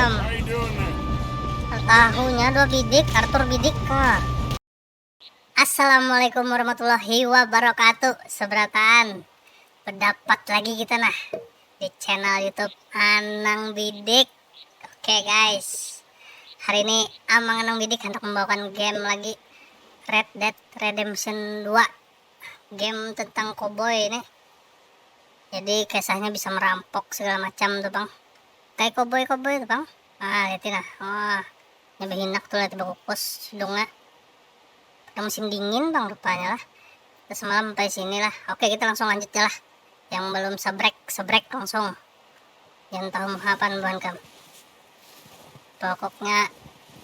welcome. Tahunya 2 bidik, Arthur bidik. Assalamualaikum warahmatullahi wabarakatuh. Seberatan pendapat lagi kita di channel YouTube Anang Bidik. Oke guys, hari ini Amang Anang Bidik hendak membawakan game lagi, Red Dead Redemption 2. Game tentang cowboy ini. Jadi kisahnya bisa merampok segala macam tuh bang, kayak cowboy tuh bang. Liatin nyampe hinak tuh, liat tiba kukus hidungnya. Udah musim dingin bang rupanya lah. Kita semalam sampai sini lah. Oke, kita langsung lanjut ya lah. Yang belum sebrek langsung. Jangan tahu apaan bukan kam. Pokoknya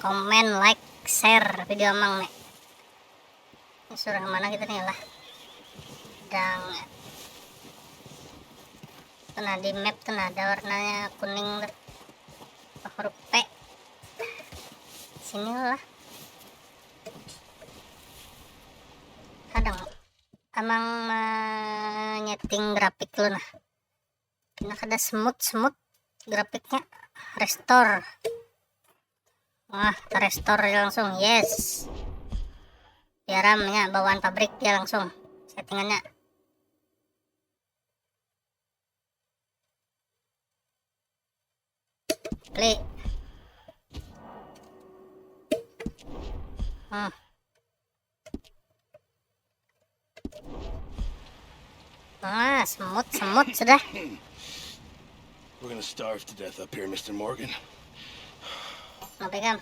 komen, like, share video Amang nih. Ini suruh kemana kita nih lah. Dan di map tuh ada warnanya kuning huruf P. Sini lah. Kadang Amang menyeting grafik lu Kena ada smooth grafiknya, restore. Restore langsung, yes. Biar RAM-nya bawaan pabrik dia langsung settingannya. Klik. Semut sudah. We're gonna starve to death up here, Mr. Morgan. Sampai kam.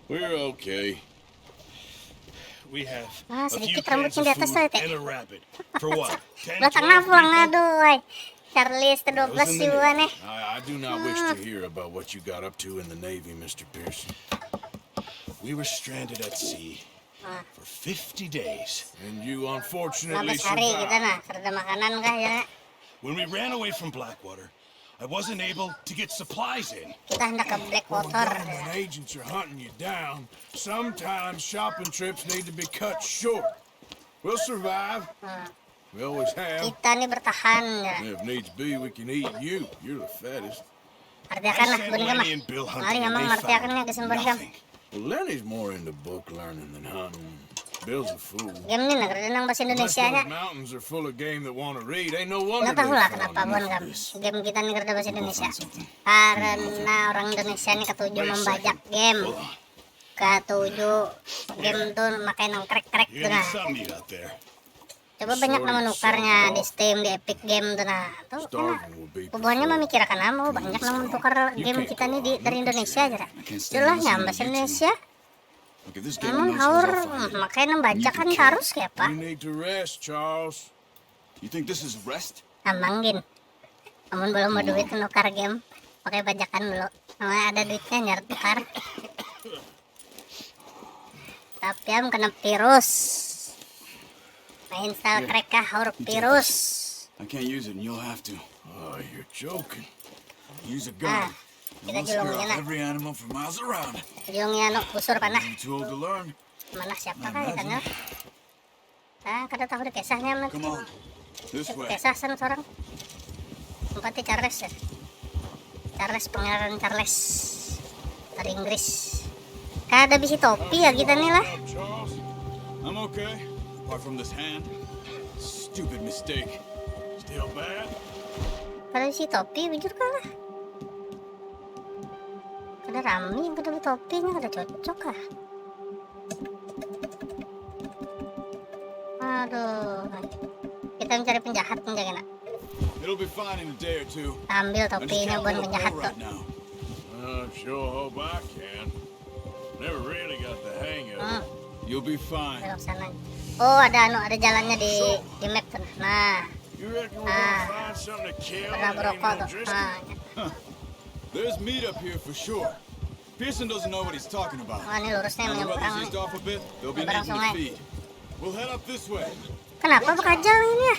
We're okay. We have a few sedikit cans rambutnya of di atas food tuh, and a rabbit. For what? 10, Belakang 12 pulang, people? aduh. Charlie That was ke-12 in the jiwa nih. Navy. I do not wish to hear about what you got up to in the Navy, Mr. Pearson. We were stranded at sea for 50 days, and you unfortunately 15 hari kita survived. serta makanan kah ya. When we ran away from Blackwater, I wasn't able to get supplies in. Kita hendak ke Blackwater. When agents are hunting you down, sometimes shopping trips need to be cut short. We'll survive. We always have. Kita nih bertahan ya. If needs be, we can eat you. You're the fattest. Artiakan lah, bun ka mah. Lenny and Bill Mali hunting, and Amang they martiakan nga found kesembar kam. nothing. Well, Lenny's more into book learning than hunting. Bill's a fool. Game nih nagrada ng bahasa Unless Indonesia nya. those mountains are full of game that want to read, ain't no wonder Nggak tahu they lah found kenapa bun enough kam. of this. Game kita nih nagrada bahasa Indonesia. something. Karena orang Indonesia nih ketujuh Wait a membajak second. game. Hold on. Ketujuh game tuh makai nang krek You tuh need some meat out there. Coba banyak nama nukarnya di Steam, di Epic Game tuh Tuh Starving will be pokoknya memikirkan nama banyak nama tukar game kita nih dari Indonesia aja. Jelasnya bahasa Indonesia. Look, if this game Namun knows haur I'll find it. makai nang bajak kan harus kayak apa? You need to rest, Charles. You think this is rest? Amanggin. Namun belum mau duit nukar game, pakai bajakan dulu. Namanya ada duitnya nyari tukar. Tapi am kena virus. Main install crack kah haur virus. I can't use it and you'll have to. Oh, you're joking. Use a gun. Kita We'll scare julungnya off every animal for miles around. Julungnya busur panah. You're too old to learn. Mana siapa kah kita kada tahu deh kisahnya mah. Come on. This way. Kisah san seorang. Tempatnya Charles ya. Charles, pangeran Charles dari Inggris. Kada bisi topi ya kita nih lah. Charles. I'm okay. Apart from this hand. Stupid mistake. Still bad? Kada bisi topi, bujur kah lah. Kada Rami yang kada topinya kada cocok kah. Aduh. Kita mencari penjahat penjaga nak. It'll be fine in a day or two. Ambil I just topinya can't buat let it penjahat go tuh. right now. I sure hope I can. Never really got the hang of it. You'll be fine. Belok sana. Oh ada jalannya di map tuh. Nah, You reckon we're gonna find something to kill? pernah that ain't berokok no tuh. Driscoll? There's meat up here for sure. Pearson doesn't know what he's talking about. Wah ini lurusnya Now the menyeberang weather's nih. eased off a bit. There'll be Nyebrang nothing to sungai. feed. We'll head up this way. Kenapa bakajal ini ya?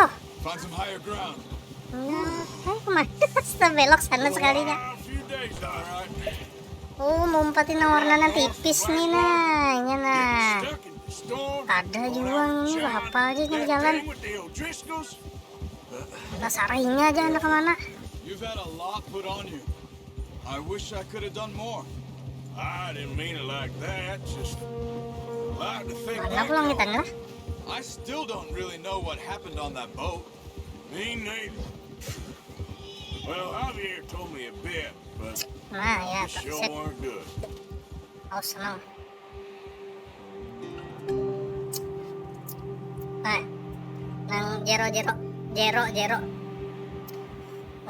Oh, Find some higher ground. kemana? Kita belok sana sekalinya. A few days, all right. Oh, mau umpatin yang warnanya tipis nih nah, ini nah. Stuck in the storm. Ada juang ini apa aja nih jalan. Thing with the O'Driscolls? Nah, saringnya aja anak kemana? You You've had a lot put on you. I wish I could have done more. I didn't mean it like that. Just like to think Mana back pulang on. kita lah? I still don't really know what happened on that boat. Me neither. Well, Javier told me a bit, but Nah ya, it sure sip. weren't good. Oh senang. Nah, nang jero.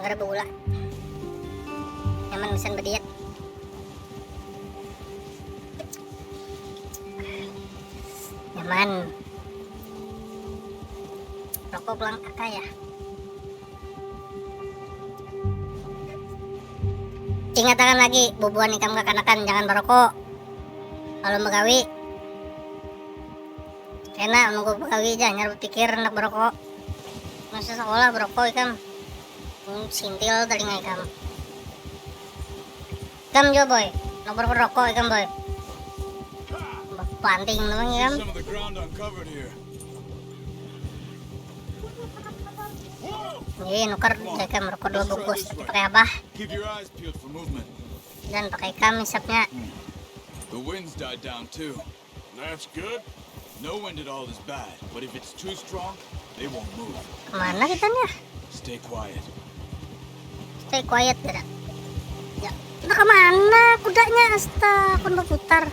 Nggak gula. Nyaman mesin berdiet. Nyaman. Rokok pulang kakak ya. Ingatkan lagi, bubuan ikam kekanakan jangan merokok. Kalau begawi, kena nunggu begawi aja, nyari pikir hendak berokok. Masa sekolah berokok ikam, sintil telinga ikam. Ikam juga boy, nak berokok ikam boy. Banting namanya ikam. Some of the ground uncovered here. Jadi nuker ikam merokok 2 bungkus, tapi pakai apa? Keep your eyes peeled for movement. Dan pakai ikam hisapnya. The winds died down too. That's good. No wind at all is bad, but if it's too strong, they won't move. Kemana kita nih? Stay quiet. Stay quiet tidak? Ya, udah kemana kudanya? Astaga, aku udah putar.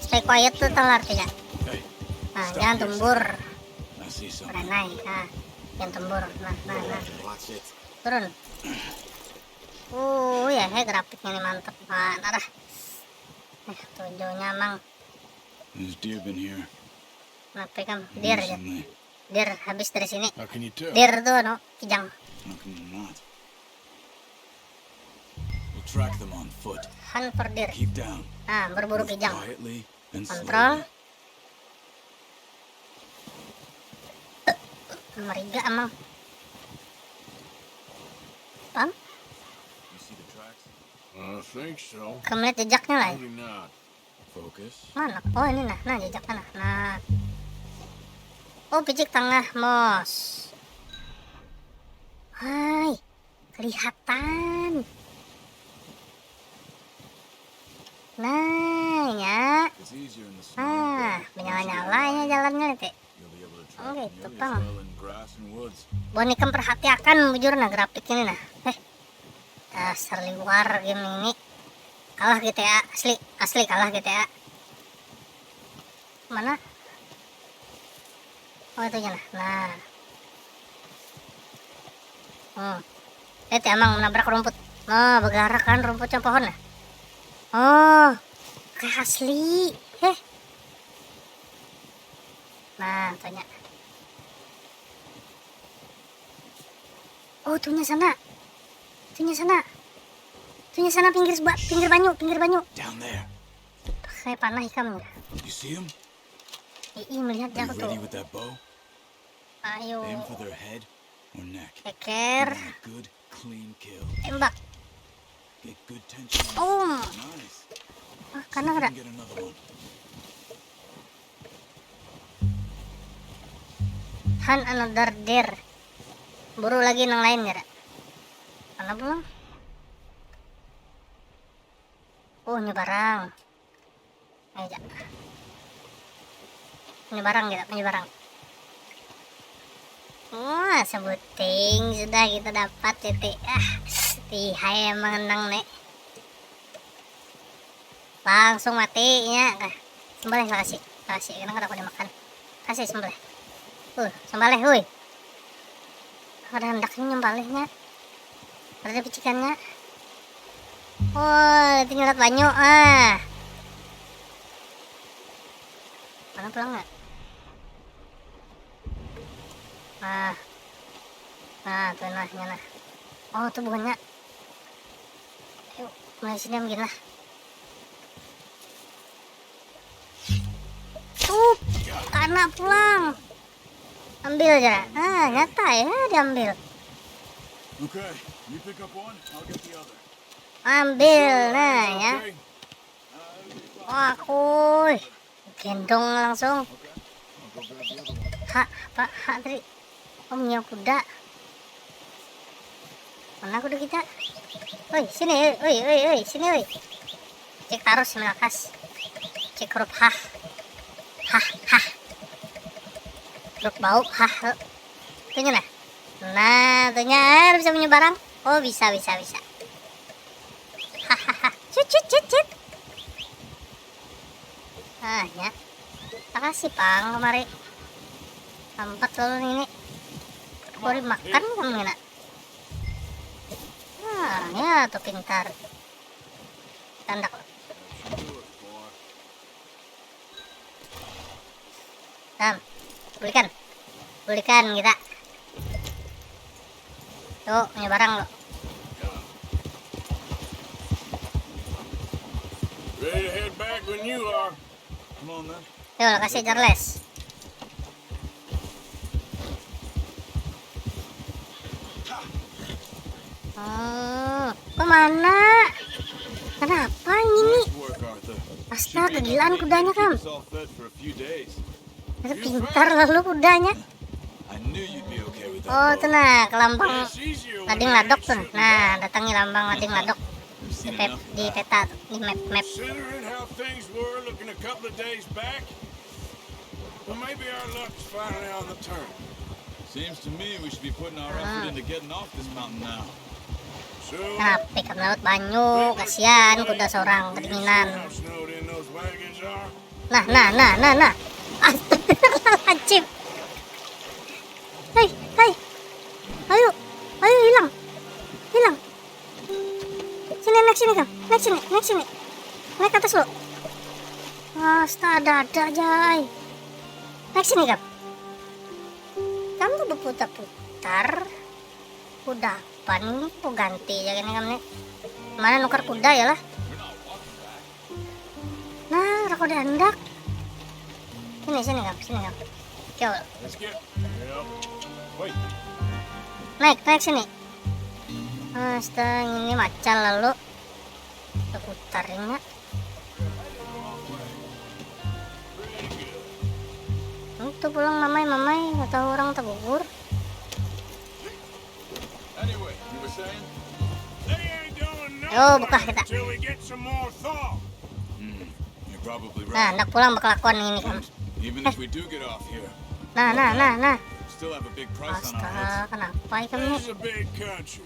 Stay quiet tuh tahu artinya. Hey, Nah, stop jangan here. tembur. I see something. Berenai. Nah, jangan tembur. Nah. Watch it. Turun. Ya, grafiknya ini mantep. Mana dah? Tujuhnya emang. There's deer been here. Kenapa kan? Deer aja. Recently. Deer habis dari sini. How can you tell? Deer tuh no, kijang. How can you not? We'll track them on foot. Hunt for deer. Keep down. Nah, berburu Move kijang. quietly and Kontrol. slowly. Meriga emang. Pam? You see the tracks? I think so. Kamu lihat jejaknya lah. Maybe not. Focus. Mana? Oh ini nah jejaknya nah. Oh picik tengah mos. Hai, kelihatan. Nah ya. It's easier in the snow. Ah, but menyala-nyalanya jalannya nanti. you'll be able to Oh, track gitu, nearly Bang. as well in grass and woods. Bonikam perhatikan bujur nah grafik ini nah. Dasar liwar game ini. Kalah GTA asli kalah GTA. Mana? Oh itu nah. Lihat ya emang menabrak rumput. Oh bergerak kan rumputnya pohon nah. Oh kayak asli. Nah tanya. Oh tuhnya sana pinggir banyu. Down there. Pakai panah ikam. You see them? Melihat Are jauh you tuh. ready with that bow? Ayo Aim for their head or neck. You keker want a good, clean kill. tembak. Get good tension. Nice. Karena See if ada you can get another one. hunt another deer. Buru lagi yang lain ya. Mana belum? Oh ini barang. Aja. Ini barang kita, ini barang. Wah, sebuting sudah kita dapat titik. Tihai yang mengenang nek. Langsung matinya. Sembelih kasih. Karena kada aku dimakan. Kasih sembelih. Sembelih, huy. Ada hendaknya nyembelihnya. Ada picikannya. Itu nyelat banyu. Mana pulang nggak? Tuh nah. Oh, tuh bukannya. Ayo, mulai sini begini lah. Karena pulang. Ambil aja. Nyata ya diambil. Okay, you pick up one, I'll get the other. Ambil, nah ya. Okay. Wah, kuy. Gendong langsung. Okay, I'll go grab the other one. Hak tadi. Om nyewa kuda. Mana kuda kita? Oi, sini, oi, sini, oi. Cek taruh semelakas. Cek huruf H. Huruf bau H. Tunya nah. Nah, tunya bisa punya barang. Oh, bisa. Hahaha. Cut. Ah, ya. Makasih, Pang, kemari. Tempat lalu ini. Boleh makan kamu nak? Ah, ya tuh pintar. Tanda kok. Belikan kita. Tuh, punya barang lo. Ready to head back when you are. Come on then. Yuk, lo kasih Charles. Kemana? Kenapa ini? Nice work, Arthur. Astaga, gilaan kudanya, Kam. Keep us all fed for a few days. Itu pintar lalu kudanya. I knew you'd be okay with that. Oh, boat. tuh nah, ke lambang It's easier when Lading you're Ladok tuh. shooting. Nah, datangi lambang Lading Ladok You've di, seen enough of di that. peta tuh, di map. Considering how things were looking a couple of days back, well, maybe our luck's finally on the turn. Seems to me we should be putting our effort into getting off this mountain now. So, Nah, pick up laut banyu, kasihan kuda seorang kedinginan. how snowed in those wagons are. Nah. Astagfirullahaladzim. Hei. Ayo hilang. Sini, naik sini, Kam. Naik sini. Naik ke atas lo. Astaga, ada Jay. Naik sini, Kam. Kamu tuh berputar-putar. Kudapan ini kok ganti ya gini, Kam nih. Mana nukar kuda ya lah. Nah, rako dandak. Sini, Kam. Coba. Let's get. Yep. Wait. Naik sini. Astaga, ini macal lalu. Kita putarin ya. Itu pulang mamai, nggak tahu orang tak gugur. Anyway, you were saying? They ain't doing Yo, nothing bekah kita. until we get some more thaw. You're probably Nah, right. hendak pulang berkelakuan ini, Kam. Even if we do get off here, Nah. we still have a big price on our heads. Astaga, kenapa ya kamu? This is a big country.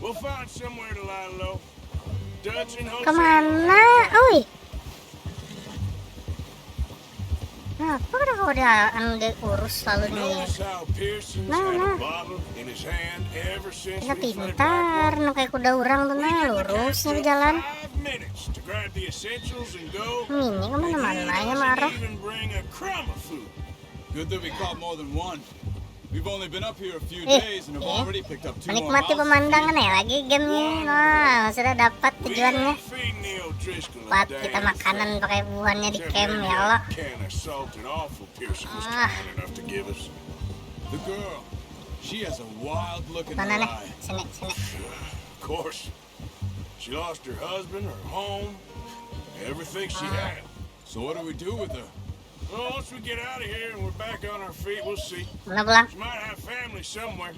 We'll find somewhere to lie low. Dutch and Jose. Kemana? Oi. Nah, apa kau dia diurus selalu nih? Notice how Pearson's Nah. had a bottle in his hand ever since Kita we fled pintar, Blackwater. nu kayak kuda urang tuh nah, lurusnya ke jalan. 5 minutes to grab the essentials and go. Ini kemana-mana ya marah. Even bring a crumb of food. Good that we caught more than one. We've only been up here a few Eh, days and have already picked up 2 more Menikmati mouths to pemandangan feed. ya lagi gamenya. Nah, sudah dapat tujuannya. We ain't feeding the O'Driscoll Buat a kita damn makanan thing. pakai buahnya di Except camp maybe ya Allah. that can of salted offal Pearson was Ah. kind enough to give us. The girl, she has a wild look in her Mana nih? eye. Sini. Of course. She lost her husband, her home, everything she had. So what do we do with her? Well, once we get out of here and we're back on our feet, we'll see. Mana pulang? She might have family somewhere.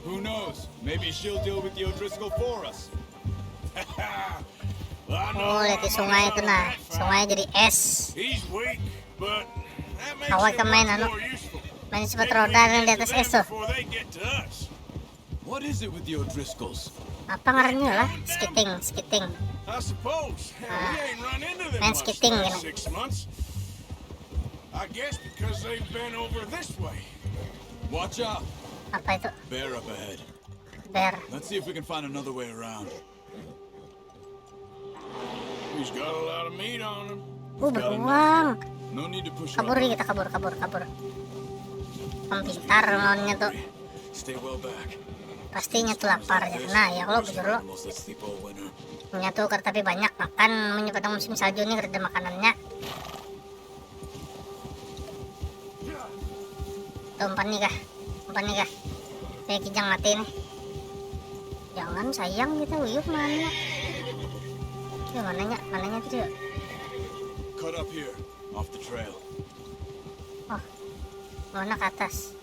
Who knows? Maybe she'll deal with the O'Driscoll for us. Well, I know Oh, lihat di I'm sungai on itu that nah. fight. Sungai jadi es. He's weak, but that makes Awal him ka main, much ano? more useful. Main sepatu Maybe we roda can yang di get atas to them es tuh. before they get to us. What is it with the O'Driscolls? Apa ngarannya lah? Skiting. I suppose. Hell, we ain't run into them main much skating, last gini. 6 months. I guess because they've been over this way. Watch out! Apa itu? Bear up ahead. Bear. Let's see if we can find another way around. He's got a lot of meat on him. Beruang. No need to push Kabur our kita, kabur. Pintar maunya tuh. Stay well back. Pastinya tuh lapar ya. Nah, ya kalau bujur lo. Animals that sleep all winter. Punya tuh tapi banyak makan pada musim salju nih kerja makanannya. Tuh umpan nih kah? Kayak kijang mati nih. Jangan sayang kita uyuk mana? Ya mananya tuh? Cut up here, off the trail. Oh, mana ke atas?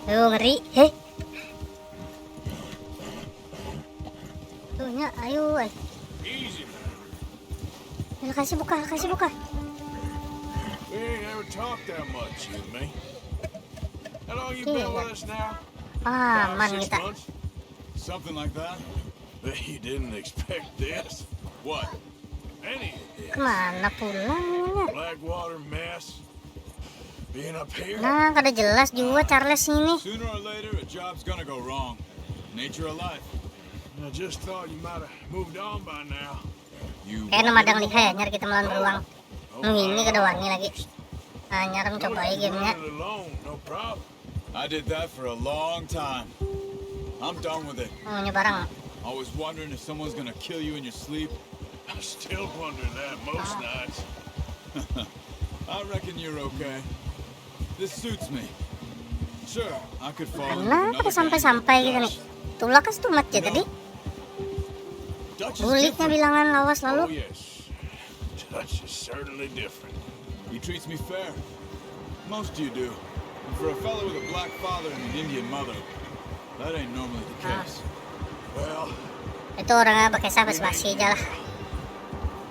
Ngeri. nya, ayo. Easy, man. Ya, kasih buka. We ain't ever talked that much, you and me. How long you Iya. been with us now? Aman 6 kita. months? Something like that? Bet you didn't expect this. What? Any of this. Kemana pulangnya? Blackwater mess. Being up here. Nah, kada jelas juga Charles ini. Sooner or later, a job's gonna go wrong. Nature of life. I just thought you might have moved on by now. You Kayaknya madang liha ya, nyari kita melawan beruang. Ini kada wani lagi. Nah, nyarem coba aja gamenya. Running alone, no problem. I did that for a long time. I'm done with it. Oh, nyebarang. Always wondering if someone's gonna kill you in your sleep. I still wonder that most nights. I reckon you're okay. This suits me. Sure, I could fall into Kenapa another sampai-sampai gang gitu with nih? Dutch. Tulah kas tumat ya tadi. Dutch is Bulitnya different. bilangan lawas Oh lalu. yes, Dutch is certainly different. He treats me fair. Most of you do. And for a fellow with a black father and an Indian mother, that ain't normally the case. Well, Itu orangnya pakai sabas basi aja lah.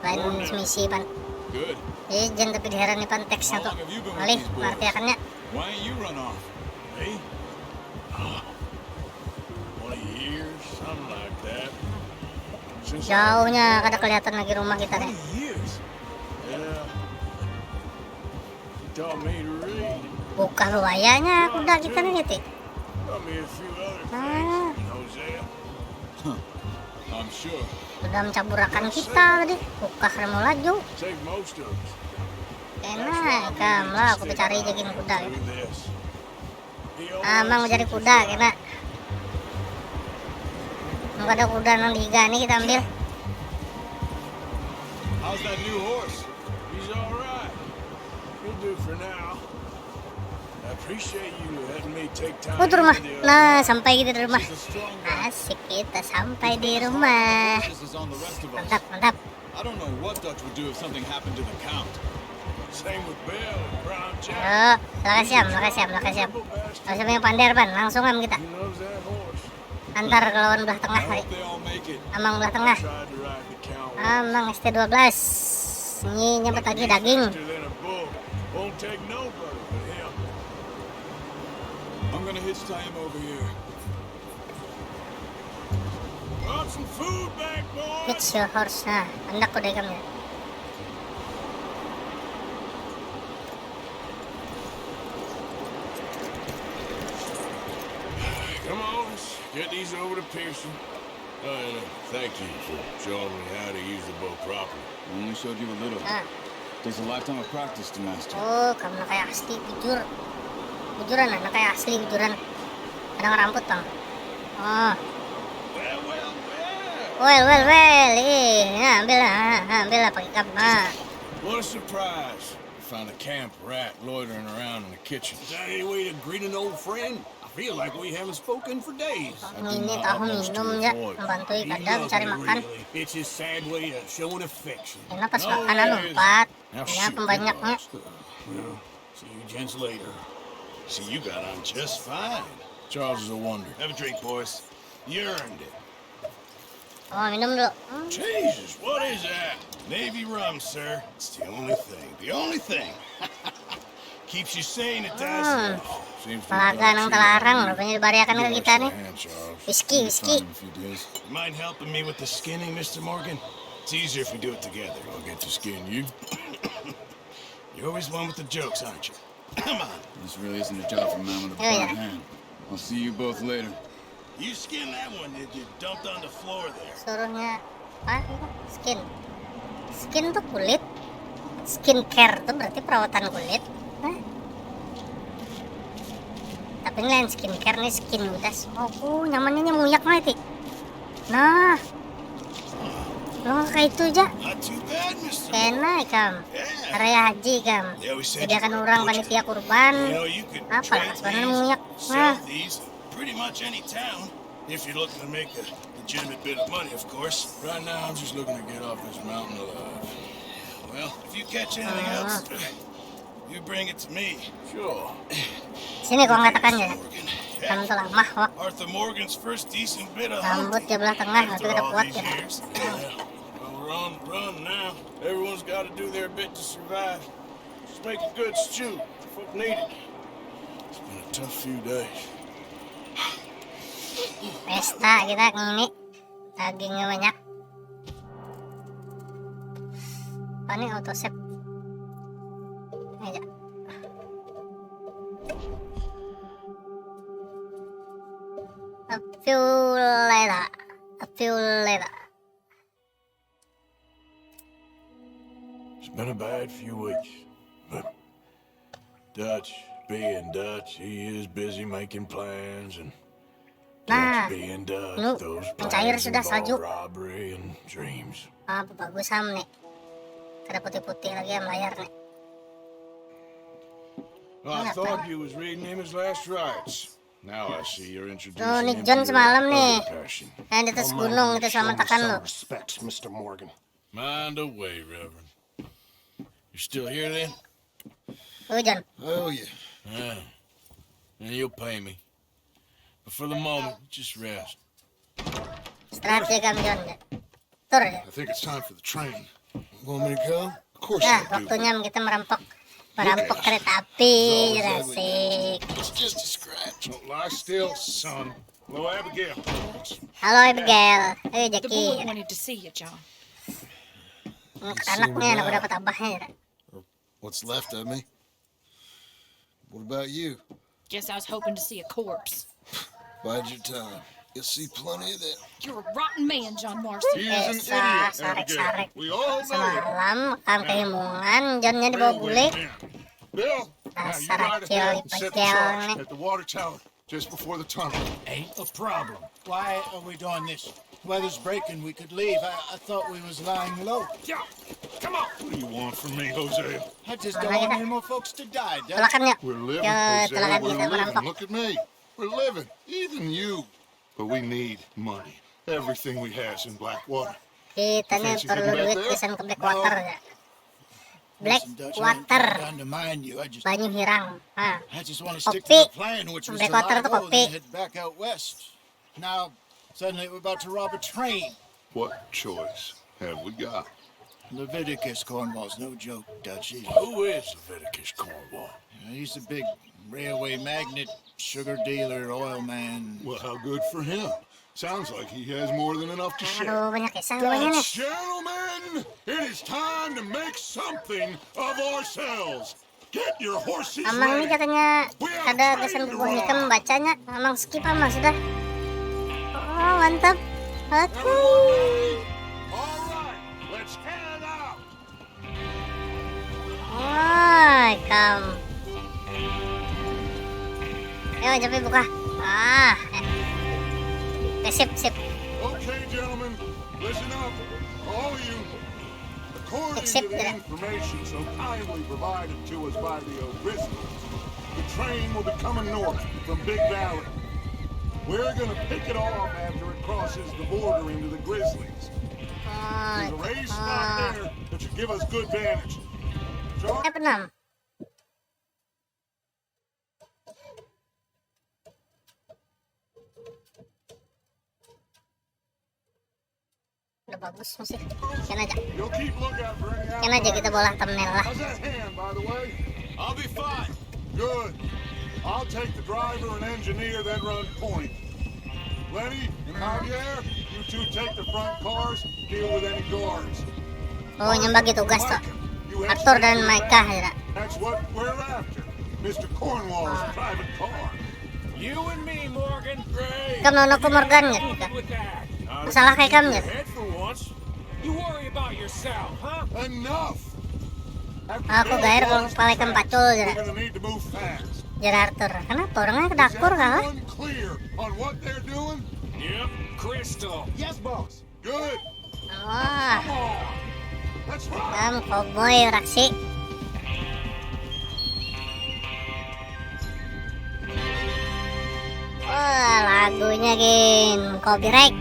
Lain misi pan. Good. Jadi jangan tapi diheran nih pan teksnya tuh. Malih, ngerti akannya. Why ain't you run off? me? 20 years, something like that. Since Jauhnya kada kelihatan lagi rumah kita nih. 20 years? Yeah. You taught me to read. Buka luayanya kuda kita nih gitu. Taught me a few other Ah. things in Hosea. I'm sure. Udah mencaburakan kita tadi. Buka mau laju. Save most of us. Enak, kam lah aku cari jaging kuda. Do this. He Amang mau always cari kuda kena. Mau ada kuda nang diga nih kita ambil. How's that new horse? He's all right. He'll do for now. I appreciate you letting me take time. Oh, tuh rumah. with you. Nah, sampai kita di rumah. She's a strong guy. Asik kita sampai di rumah. This is on the rest of us. Mantap. I don't know what Dutch would do if something happened to the Count. Same with Bill and Brown Jack. Yo, lakasiam. Lakasiam yang pandai ban, langsung am kita. He loves that horse. Antar ke lawan belah tengah I kali. hope they all make it. Amang belah tengah. Tried to ride the count. Amang ST12. Ini nyempet lagi daging. Faster than a bull. Won't take nobody but him. I'm gonna hitch tie him over here. Brought some food back, boy. It's your horse. Nah, hendak kuda kami. Come on, let's get these over to Pearson. Thank you for showing me how to use the bow properly. I only showed you a little. Ah. Takes a lifetime of practice to master. Oh, kamu na kayak asli bujur. Bujuran na kayak asli bujuran. Ada ngeramput bang. Oh, Well. well. Ambil lah pakai kap. What a surprise. Found a camp rat loitering around in the kitchen. Is that any way to greet an old friend? I feel like we haven't spoken for days. Ini tahu minum ya, membantu He kadang loves cari me, makan. really. It's his sad way of showing affection. Enak pas makanan lompat. Now Ya shoot, pembanyaknya. Well, see you gents later. See, you got on just fine. Charles is a wonder. Have a drink, boys. You earned it. Oh, minum dulu. Jesus, what is that? Navy rum, sir. It's the only thing. The only thing. Keeps you sane at that. Seems to have Pelaga nang telarang, rupanya dibariakan ke kita nih. Whiskey. You mind helping me with the skinning, Mr. Morgan? It's easier if we do it together. I'll get to skin you. You're always one with the jokes, aren't you? Come on. This really isn't a job for a man with a Oh, burnt yeah. hand. I'll see you both later. You skinned that one, did you? Dumped on the floor there. Suruhnya apa? Skin. Skin tuh kulit. Skincare tuh berarti perawatan kulit. Hah? Tapi ini lain skincare nih skin udas. Oh, nyamannya nguyak nanti. Nah. Lo kayak itu aja. Not too bad, Mr. Kena kam. Yeah. Raya haji kam. They always said Sediakan you were orang a butcher. panitia kurban. You know, you could Apa lah, trade sebenarnya these, nguyak. sell Nah. these pretty much any town. If you're looking to make a legitimate bit of money, of course. Right now, I'm just looking to get off this mountain alive. Well, if you catch anything else, you bring it to me. Sure. Sini gua ngatakannya. Morgan, Kan tuh lamah, wak. Arthur Morgan's first decent bit of Rambut dia belah tengah, tapi udah kuat ya. Well, we're on the run now. Everyone's got to do their bit to survive. Just make a good stew. Folk need it. It's been a tough few days. Pesta kita ini dagingnya banyak. Apa nih auto save? Aja. A few later. It's been a bad few weeks, but Dutch, being Dutch, he is busy making plans and Nah, Dutch being Dutch, lu those mencair plans sudah salju. involve robbery and dreams. Ah, bagus Sam nih. Ada putih-putih lagi yang layar nih. Well, I thought you was reading him his last rites. Now I see you're introducing Tuh, Nick him John to your semalam nih. other passion. Yang di atas gunung itu sama tekan lu. Respect, Mr. Morgan. Mind away, Reverend. You still here then? John. Oh, yeah. Yeah. And you'll pay me. But for the moment, just rest. Istirahat ya kamu John. Tur ya. I think it's time for the train. Want me to come? Of course Nah, I do. waktunya kita merampok kereta api, Jurassic. It's just a scratch. Don't lie still, son. Hello, Abigail. Halo Abigail. The Jackie. boy wanted to see you, John. Anaknya, anak dapat abahnya ya. What's left of me? What about you? Guess I was hoping to see a corpse. Bide your time. You'll see plenty of that. You're a rotten man, John Marston. He is an Esa, idiot, sarek-sarek. Abigail. We all know it. Semalam makan kehimungan, Johnnya dibawa bule. Bill, now you Dasar ride acil, ahead and set the ipecel charge nih. at the water tower just before the tunnel. Ain't a problem. Why are we doing this? Weather's breaking. We could leave. I thought we was lying low. Yeah, come on. What do you want from me, Hosea? I just don't want any more folks to die. Dutch. Telakan yuk. We're living, Ya, Hosea. telakan We're kita living. merampok. Look at me. We're living. Even you. But we need money. Everything we has in Blackwater. Kita nih perlu duit pisan ke Blackwater ya. Listen, Dutch, I ain't Blackwater. trying to mind you. Banyu Hirang. Ah. I just want to stick Kopi. to the plan, which was to Blackwater lie tuh low, kopi. then head back out west. Now, suddenly we're about to rob a train. What choice have we got? Leviticus Cornwall's no joke, Dutch. Who is Leviticus Cornwall? He's a big railway magnate, sugar dealer, oil man. Well, how good for him. Sounds like he has more than enough to share. Aduh, banyak kisah banyak nih. Gentlemen, it is time to make something of ourselves. Get your horses Amang ini ready. katanya ada tulisan buku hitam, bacanya Amang skip Amang sudah. Oh, mantap. Oke. All right, let's head out. Hai, kam. Ayo, Japi buka. Ah. Sip. Okay, gentlemen, listen up, all of you. According Except to the that- information so kindly provided to us by the O'Grizzlies, the train will be coming north from Big Valley. We're gonna pick it off after it crosses the border into the Grizzlies. Oh, There's a raised spot there that should give us good vantage. Charlie? Penam. Udah bagus musik. Kian aja. You'll keep lookout for any Kian aja kita bola thumbnail lah. How's that hand, by the way? I'll be fine. Good. I'll take the driver and engineer, then run point. Lenny and Javier, you two take the front cars, deal with any guards. Oh, yang bagi tugas tuh. Mike, you Arthur dan execute Micah that. ya. That's what we're after. Mr. Cornwall's private car. You and me, Morgan. Great. Kamu nono ko Morgan ya. With that. Masalah kay kam ya. Head for once. You worry about yourself, huh? Enough! Aku gair kalau palai kan pacul We're ya. gonna need to move fast. Jar Arthur. Kenapa orangnya ke Is dapur kah? everyone clear on what they're doing? Yep. Crystal. Yes, boss. Good. Wah, Come on. Let's ride. kamu cowboy raksi. Wah, lagunya gin copyright.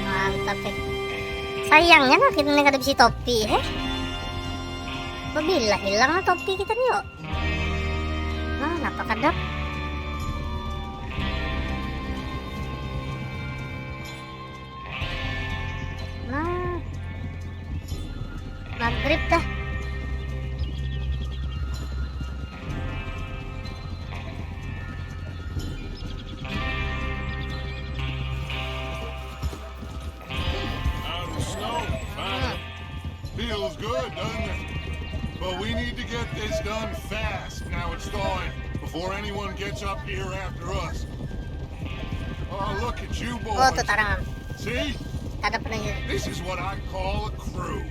Mantap ya. Sayangnya nah kita nih kada bisa topi, Bila hilang lah topi kita nih yuk. Oh, kenapa kedap? Nah, maghrib dah. Out of the snow, finally. Feels good, doesn't it? But we need to get this done fast. Now it's thawing before anyone gets up here after us. Oh, look at you Oh, boys. tuh tarangan. See? Ada penanya. This is what I call a crew.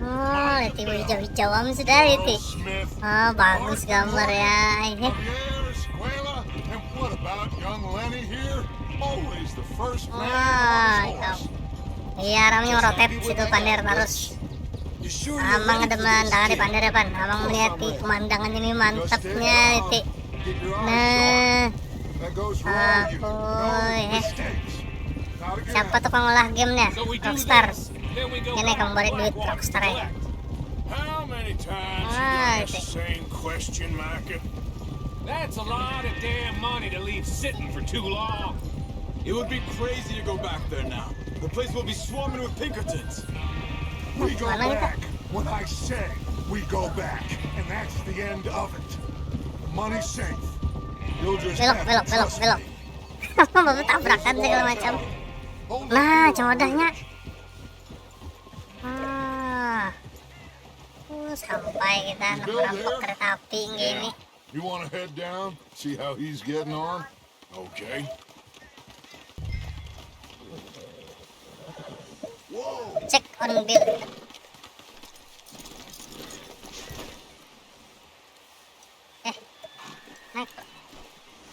Oh, lihat hijau-hijauan sudah lihat. Earl Smith, Oh, bagus gambar ya. Ini. Javier Escuela, and what about young Lenny here? Always the first man Wah, on his horse. Iya, ramenya rotet situ Pander terus. You sure you're Abang ready for demen this, tangan di kid? Pander ya, Pan. Abang melihat di pemandangan ini Just mantapnya, stay Liti. calm. Keep your eyes Nah, sharp. That goes for all of you. No Apoy. mistakes. Not again. siapa tukang olah gamenya? So we do Rockstar. this, then we go Ini back kamu balik to duit Blackwater Rockstar ya. Collect. How many times Ah, you I got the see. same question, Micah? That's a lot of damn money to leave sitting for too long. It would be crazy to go back there now. The place will be swarming with Pinkertons. We go Mana kita? back. When I say we go back, and that's the end of it. The money's safe. You'll just Belok, have belok, to belok, trust belok. me. Baru tabrakan segala macam. Hold Nah, the cemodahnya. Sampai kita merampok kereta api gini. You want to head down, see how he's getting on? Okay. Whoa! Cek on bill. Naik.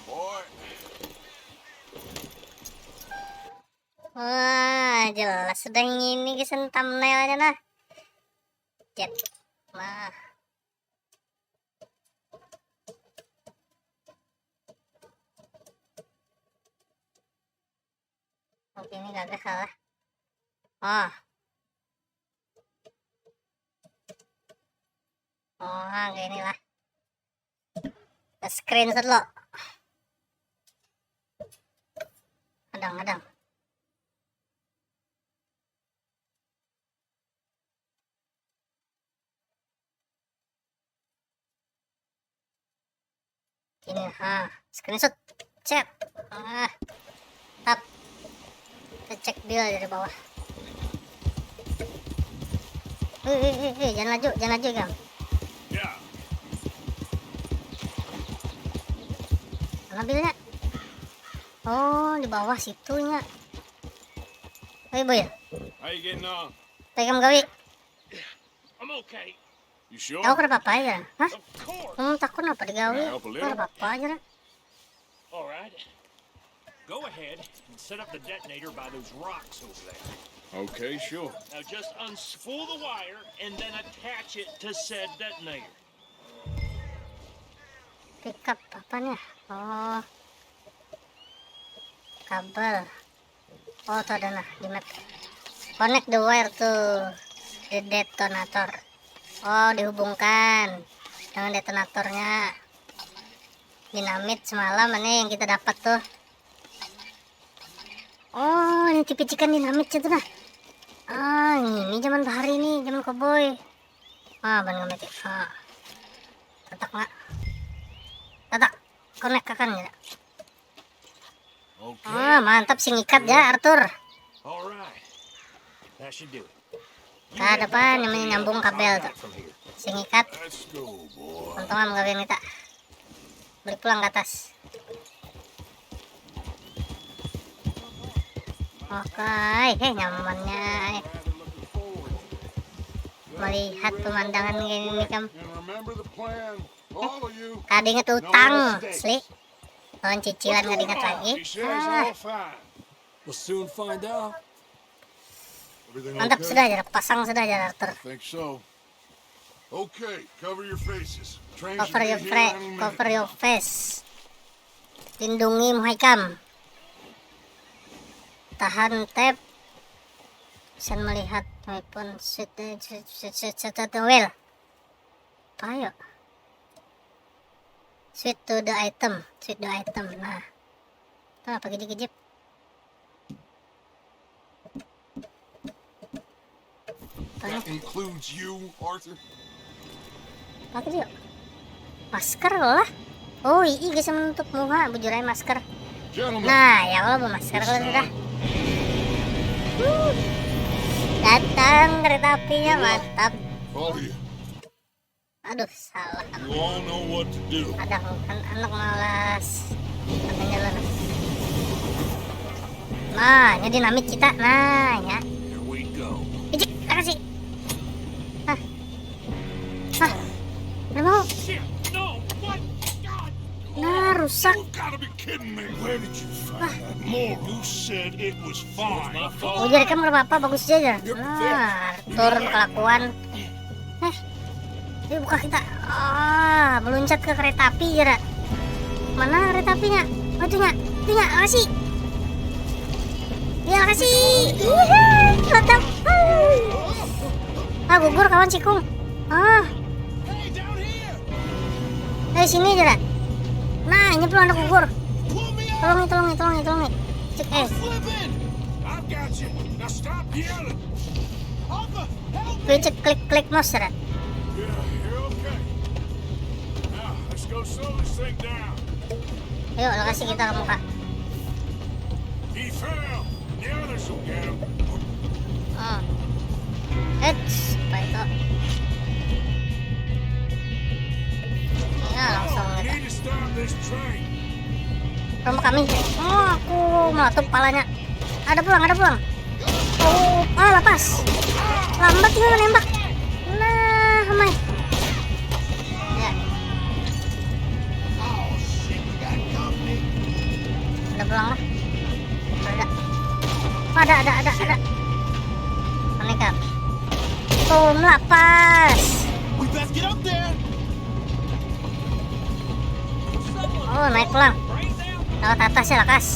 Boy, Wah, jelas sudah ini kesan thumbnailnya nah. Jet. Wah. Oke, ini gak salah. Oh. Oh, kayak inilah. Screenshot lo. Adang. Ini, screenshot. Cek. Tap. Kita cek bill dari bawah. Jangan laju, Gang. yeah. Mana bilnya? Oh, di bawah situnya. Boy. How you getting on? Pegang gawi. I'm okay. You sure? Tahu kenapa apa aja? Hah? Of course. Takut apa digawi? Nah, help a little. Kenapa apa aja? All right. Go ahead and set up the detonator by those rocks over there. Okay, sure. Now just unspool the wire and then attach it to said detonator. Pick up apanya? Oh. Kabel. Oh, tuh ada nah di map. Connect the wire to the detonator. Oh, dihubungkan dengan detonatornya. Dinamit semalam ini yang kita dapat tuh. Oh, ini tipe-tipikan dinamit itu nah. Ini zaman bahari nih, zaman koboi. Ban ngamit. Tatak nggak? Tatak, connect kan ya? Okay. Mantap sing ikat ya, Arthur. All right. That should do it. Ke depan yang nyambung kabel tuh. From here. Sing ikat. Let's go, boy. Untungan gawin kita. Balik pulang ke atas. Oke, nyamannya. Melihat pemandangan gini kan. And remember the plan, all of you. Tadi inget utang, asli. Tahun cicilan gak diingat lagi. He says all fine. We'll soon find out. Everything Mantap, okay? sudah aja, pasang sudah aja, Arthur. Think so. Okay, cover your faces. Train should Cover be your, here any minute. cover your face. Lindungi Muhaikam. Tahan tab. Bisa melihat weapon shoot wheel. Ayo. Switch to the item. Nah, itu apa gede-gede? That includes you, Arthur? Apa dia? Masker lah. Oh iya, bisa menutup muka, bujurai masker. Gentlemen, Nah, ya kalau masker kalau sudah. Datang kereta apinya, mantap. all of you, Aduh, salah. you all know what to do. Ada anak malas. Katanya lah. Nah, ini dinamit kita. Nah, ya. Here we go. Ijik, makasih. Hah. Udah mau. Shit! No! What? God! Nah, rusak. You gotta be kidding me. Where did you find that more? You said it was fine. Oh, jadi kamu gak apa-apa, bagus aja. Nah, turun kelakuan. Ini buka kita. Meluncat ke kereta api, Jara. Mana kereta apinya? Oh, itunya, kasih. Ya, kasih. Mantap. Gugur kawan cikung. Sini, Jara. Nah, ini belum ada gugur. Tolongi. Cek, I've got you. Now stop yelling. Cek klik mouse, Jara. Yeah, you're okay. Now, let's go slow this thing down. Ayo, kasih kita ke muka. He fell. The others will get him. Apa itu? Ya, langsung We kita. need to stop this train. Rombak kami. Aku meletup palanya. Ada pulang. Lepas. Lambat juga menembak. Nah, Mai. Ya. Ada pulang lah. Ada. Aneh kan? Lepas. We best get up there. Oh, naik pulang. Lewat atas ya, Lakas.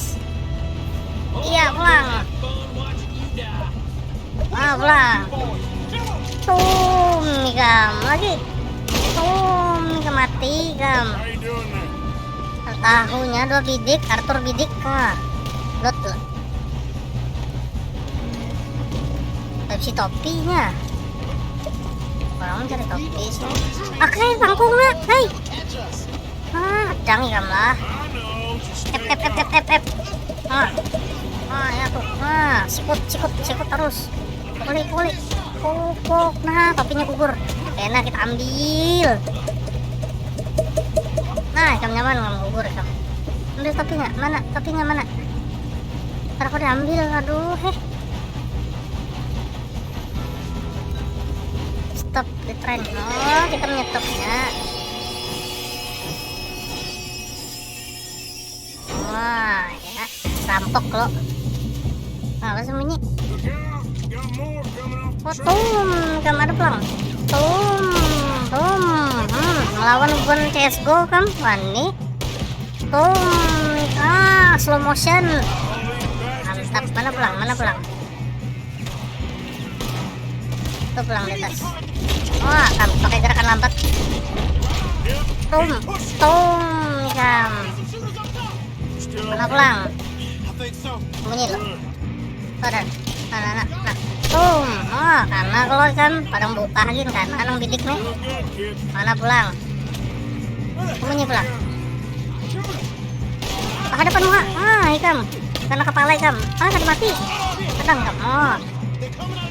Iya, pulang. Pulang. Mikam. Lagi. Mati, Kam. How you doing there? Tahunya 2 bidik, Arthur bidik. Lot. Pepsi topinya. Orang mencari topi. Oke, pangkungnya. Hei. Jangan Kam lah. F. Ya tuh. Sikut terus. Puli. Pukuk. Nah, topinya gugur. Enak, kita ambil. Nah, Kam nyaman nggak gugur, Kam. Ambil topinya. Mana? Ntar aku diambil. Aduh, Stop the train. Oh, kita menyetopnya. Wah, ya. Rampok lo. Apa sembunyi? Look out. Got more coming off the train. Kam ada pulang. Melawan bukan CSGO Kam. Wani. Slow motion. Mantap. Mana pulang? Tuh pulang di atas. Wah, Kam pakai gerakan lambat. Kam. Mana pulang? Sembunyi lo. Nah. Karena kalau kan pada buka lagi kan, anang bidik nih. Mana pulang? Sembunyi pulang. Hadapan muka. Ikam. Karena kepala Ikam. Kada mati. Kadang Kam.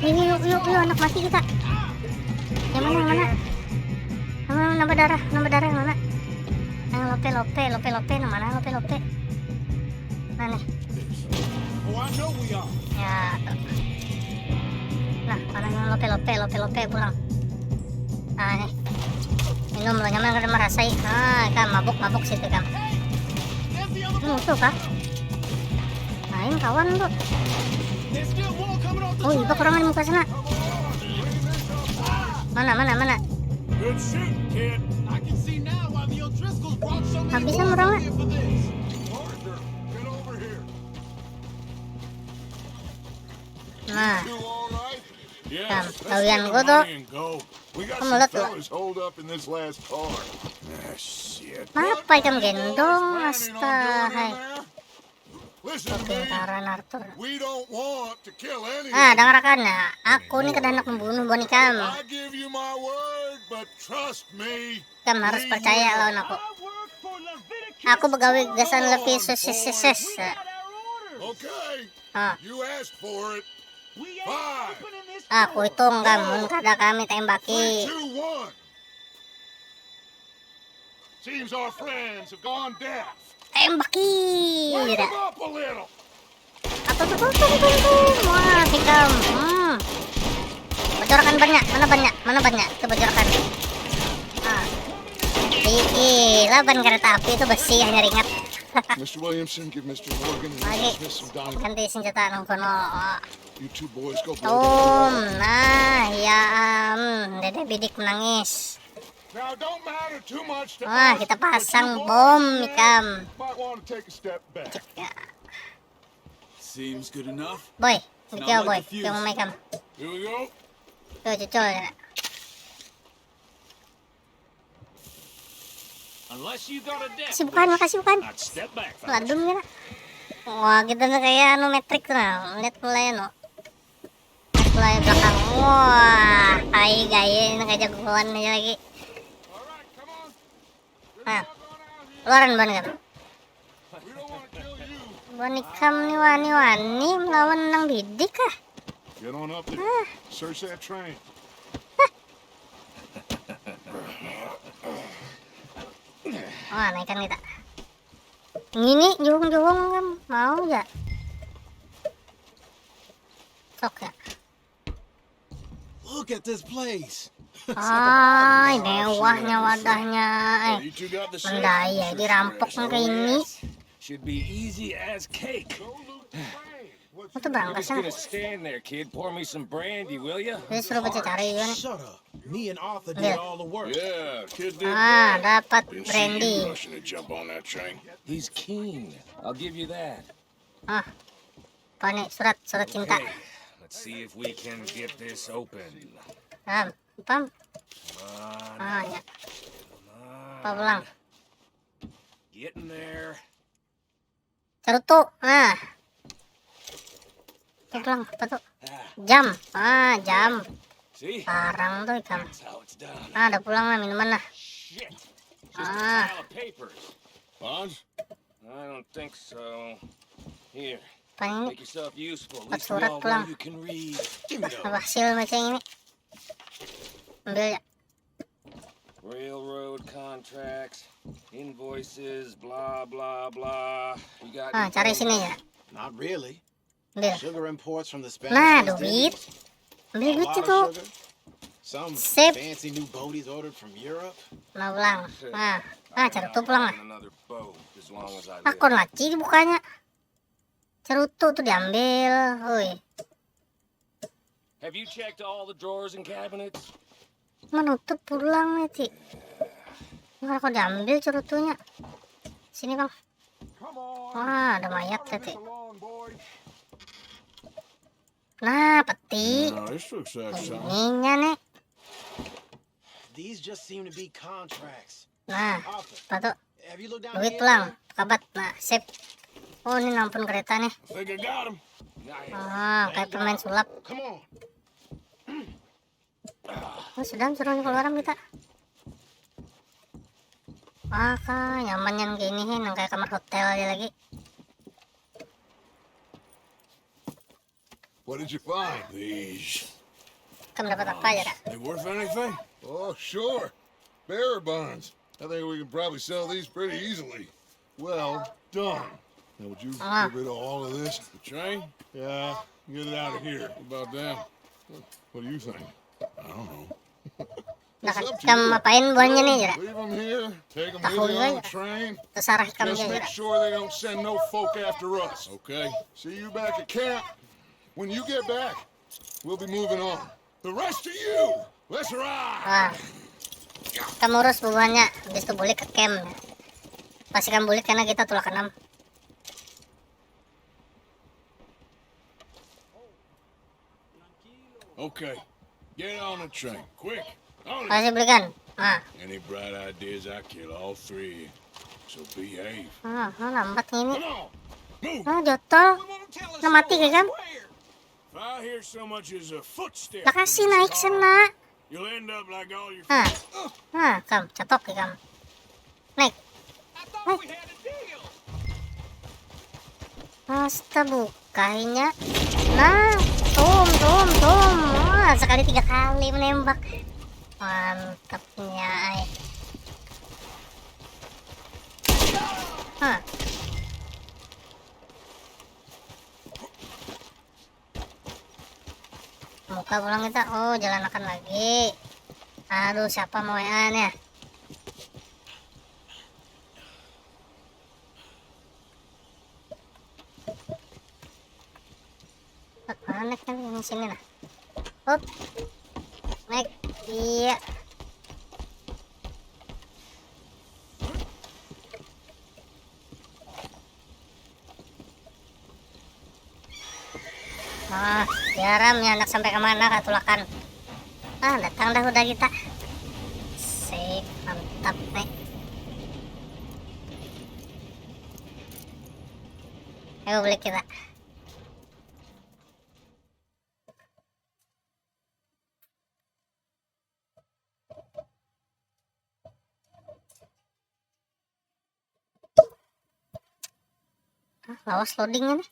Ini yuk anak mati kita. Yang mana? Nambah darah yang mana? Yang lope. Yang mana lope? Nah nih. Oh, I know we are. Ya. Nah, mana yang lope pulang. Nah nih. Minum lo nyaman kada merasai. Kam mabuk situ Kam. Musuh kah? Lain kawan tuh. There's still more coming off the Oh, itu orang di muka sana. Mana? Good shooting, kid. I can see now why the O'Driscolls brought so many Habisan more orangnya. here for this. Arthur, get over here. Nah, You all right? Yeah, Kawian gua tuh. We got Kamu some lihat nggak? fellas holed up in this last car. Shit. Apa ikan gendong? Astaga. Listen to me. Kepintaran Arthur. We don't want to kill any Ah, of you. dengarkan ya. Aku nih kedanak membunuh Bonnie Cam. I give you my word, but trust me. Cam harus we percaya will. lawan aku. Aku pegawai gasan lebih sukses. Okay, Ah, you asked for it. 5, aku hitung kamu kada kami 3, tembaki. 2, 1. Seems our friends have gone deaf. Tembaki. Wake Tidak. them up a little. Wah, hikam. Bocorkan banyak. Mana banyak? Itu bocorkan. Ah. Gila, ban kereta api itu besi hanya ringat. Mr. Williamson, give Mr. Morgan and Lagi. Mrs. Smith some dynamite. Ganti senjata nungkono. You two boys go blow them. Nah, ya Dede bidik menangis. Now, don't matter too much to Wah, us, kita but pasang you bom, boys Ikam. might want to take a step back. Seems good enough. Boy, Now kyo boy, light the fuse. kyo may Ikam. Here we go. Cucol ya. Unless you got a death Makasih bukan. I'd step back, fellas. Ladum ya. Wah, kita tuh kayak metrik tuh nah. Lihat mulai no. Lihat mulai belakang. Wah, hai gaya ini kayak jagoan aja lagi. All right, come on. Nah, Come on out here. keluaran ban kan. We don't want to kill you. Bonikam nih wani-wani melawan nang bidik kah? Get on up there. Search that train. Wah, naikkan kita. Ini juhung-juhung kan mau ya? Sok ya. Look at this place. Ah, mewahnya wadahnya. You two got the Mendaya dirampok kayak ini. Should be easy as cake. Itu berangkat sana. stand there, kid. Pour me some brandy, will ya? Jadi suruh baca cari kan. Shut up. Me and Arthur Yeah. did all the work. Yeah, kid did. Ah, dapat Didn't see brandy. you rushing to jump on that train. He's keen. I'll give you that. Ah, apa nih surat cinta. Okay, let's see if we can get this open. Paham? Come Ah, ya. on. Apa pulang? Getting there. Cerutu. Nah. Itu pulang apa tuh? Jam. Ah, jam. See? Parang tuh ikan. That's how it's done. Ah, udah pulang lah minuman lah. Shit. Just Ah. a pile of papers. Bonds? I don't think so. Here, Apa ini? make yourself useful. At Empat least we surat all pulang. know you can read. Give me those. Apa hasil macam ini? Ambil ya. Railroad contracts, invoices, blah, blah, blah. You got Ah, cari sini ya. Not really. Ambil. Sugar imports from the Spanish Nah, West duit. Indies. Ambil A duit lot itu. of sugar. Some Sip. fancy new boaties ordered from Europe. Mau pulang. Nah, cerutu pulang lah. another boat as long as I live. Akun laci dibukanya. Cerutu tuh diambil. Woi, Have you checked all the drawers and cabinets? menutup pulang nih, Ci. Nggak kok diambil cerutunya. Sini, Bang. Come on. Wah, ada mayat ya, Ci. Along, boys. Nah, peti. No, this looks like something. Ininya nih. These just seem to be contracts. Nah, Arthur, apa tuh? have you looked down Duit here? pulang. Kabat. Nah, sip. Oh, ini ampun kereta nih. Think I got him. Ah, kayak pemain sulap. Come on. Oh, sudah suruh keluaran kita. Wah, kak, nyaman yang gini yang kayak kamar hotel aja lagi. What did you find? These. Kamu dapat apa ya, Kak? They worth anything? Oh, sure. Bearer bonds. I think we can probably sell these pretty easily. Well done. Now, would you Ah. get rid of all of this? The train? Yeah, get it out of here. What about them? What do you think? I don't know. Nah, It's up to kamu you. ngapain buahnya nih, ya? Leave them here. Take them Tahu with you juga on ya. the train. Terserah kamu Just aja, make ya. sure they don't send no folk after us, okay? See you back at camp. When you get back, we'll be moving on. The rest of you, let's ride! Wah, kamu urus buahnya, habis itu balik ke camp. Pastikan balik karena kita tulak 6. Okay. Get on the train. Quick. On it. Kasih belikan. Ah, Any bright ideas, I kill all three. So behave. lambat ini. Come on. Move. Jotol. Nah, mati kayak kam. If I hear so much as a footstep, Lah kasih from naik this car, sana. you'll end up like all your Ah, friends. kam, catok kayak kam. Naik. Asta bukainya. Nah, tum. Wah, sekali 3 kali menembak. Mantapnya, ay. Hah. Muka pulang kita. Oh, jalan akan lagi. Aduh, siapa mau WA-nya? Mana kan yang sini nah. Hop. Naik. Iya. Garam ya anak sampai kemana katulakan. Datang dah udah kita. Sip, mantap nih. Ayo beli kita. Lawas loading ini.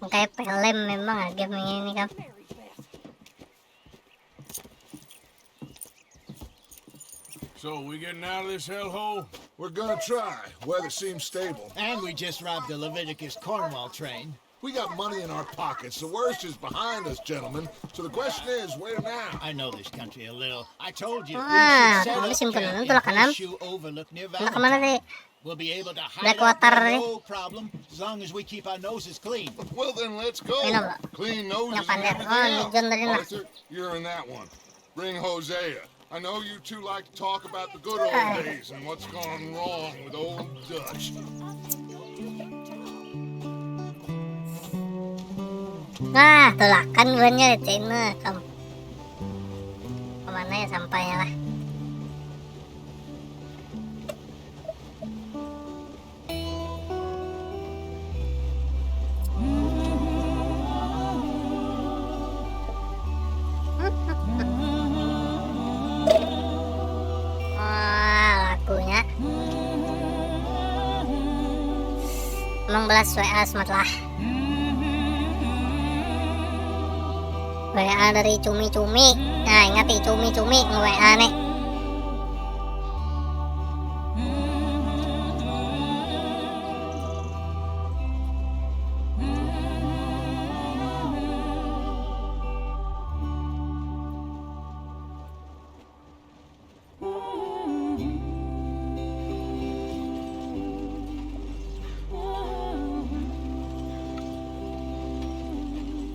Kayak pelem memang game ini kan. So, we getting out of this hellhole? We're gonna try. Weather seems stable. And we just robbed the Leviticus Cornwall train. We got money in our pockets. The worst is behind us, gentlemen. So the question is, where now? I know this country a little. I told you, we Wah, should set ini up simpen camp itu in lah kanan. Horseshoe Overlook near Udah kemana Valentine. tadi? We'll be able to hide Blackwater out there, nih. no problem, as long as we keep our noses clean. Well, then let's go. Ini apa? Clean noses Yang and pandai. everything Oh, else. John tadi nah. Arthur, you're in that one. Bring Hosea. I know you two like to talk about the good old days and what's gone wrong with old Dutch. Nah, tuh lah kan bannya di China, kam. Kemana ya sampahnya lah? Wah, lakunya. Emang belas WA smart lah. WA dari cumi-cumi. Nah, ingat nih cumi-cumi nge-WA nih.